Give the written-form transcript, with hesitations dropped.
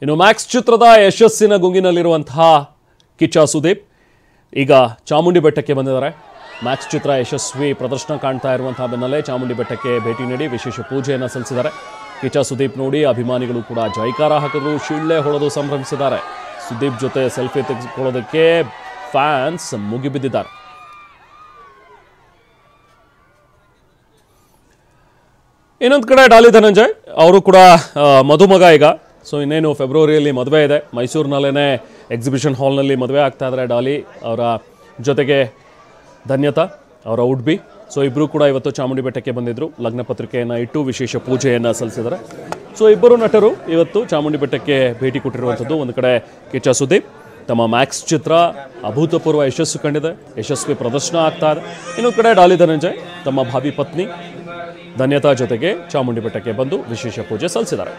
ಇನ್ನು ಮ್ಯಾಕ್ಸ್ ಚಿತ್ರದ ಯಶಸ್ಸಿನ ಗುಂಗಿನಲ್ಲಿರುವಂತಹ ಕಿಚ್ಚ ಸುದೀಪ್ ಈಗ ಚಾಮುಂಡಿ ಬೆಟ್ಟಕ್ಕೆ ಬಂದಿದ್ದಾರೆ. ಮ್ಯಾಕ್ಸ್ ಚಿತ್ರ ಯಶಸ್ವಿ ಪ್ರದರ್ಶನ ಕಾಣ್ತಾ ಇರುವಂತಹ ಬೆನ್ನಲ್ಲೇ ಚಾಮುಂಡಿ ಬೆಟ್ಟಕ್ಕೆ ಭೇಟಿ ನೀಡಿ ವಿಶೇಷ ಪೂಜೆಯನ್ನು ಸಲ್ಲಿಸಿದ್ದಾರೆ. ಕಿಚ್ಚ ಸುದೀಪ್ ನೋಡಿ ಅಭಿಮಾನಿಗಳು ಕೂಡ ಜೈಕಾರ ಹಾಕಿದ್ರು, ಶಿಳ್ಳೆ ಹೊಡೆದು ಸಂಭ್ರಮಿಸಿದ್ದಾರೆ. ಸುದೀಪ್ ಜೊತೆ ಸೆಲ್ಫಿ ತೆಗೆದುಕೊಳ್ಳೋದಕ್ಕೆ ಫ್ಯಾನ್ಸ್ ಮುಗಿಬಿದ್ದಿದ್ದಾರೆ. ಇನ್ನೊಂದು ಕಡೆ ಡಾಲಿ ಧನಂಜಯ್ ಅವರು ಕೂಡ ಮಧುಮಗ ಈಗ. ಸೊ ಇನ್ನೇನು ಫೆಬ್ರವರಿಯಲ್ಲಿ ಮದುವೆ ಇದೆ. ಮೈಸೂರಿನಲ್ಲೇ ಎಕ್ಸಿಬಿಷನ್ ಹಾಲ್ನಲ್ಲಿ ಮದುವೆ ಆಗ್ತಾ ಇದ್ದಾರೆ ಡಾಲಿ ಅವರ ಜೊತೆಗೆ ಧನ್ಯತಾ ಅವರ ಉಡ್ಬಿ. ಸೊ ಇಬ್ಬರು ಕೂಡ ಇವತ್ತು ಚಾಮುಂಡಿ ಬೆಟ್ಟಕ್ಕೆ ಬಂದಿದ್ದರು. ಲಗ್ನ ಪತ್ರಿಕೆಯನ್ನು ಇಟ್ಟು ವಿಶೇಷ ಪೂಜೆಯನ್ನು ಸಲ್ಲಿಸಿದ್ದಾರೆ. ಸೊ ಇಬ್ಬರು ನಟರು ಇವತ್ತು ಚಾಮುಂಡಿ ಬೆಟ್ಟಕ್ಕೆ ಭೇಟಿ ಕೊಟ್ಟಿರುವಂಥದ್ದು. ಒಂದು ಕಡೆ ಕಿಚ್ಚ ಸುದೀಪ್ ತಮ್ಮ ಮ್ಯಾಕ್ಸ್ ಚಿತ್ರ ಅಭೂತಪೂರ್ವ ಯಶಸ್ಸು ಕಂಡಿದೆ, ಯಶಸ್ವಿ ಪ್ರದರ್ಶನ ಆಗ್ತಾ ಇದೆ. ಇನ್ನೊಂದು ಕಡೆ ಡಾಲಿ ಧನಂಜಯ್ ತಮ್ಮ ಭಾವಿ ಪತ್ನಿ ಧನ್ಯತಾ ಜೊತೆಗೆ ಚಾಮುಂಡಿ ಬೆಟ್ಟಕ್ಕೆ ಬಂದು ವಿಶೇಷ ಪೂಜೆ ಸಲ್ಲಿಸಿದ್ದಾರೆ.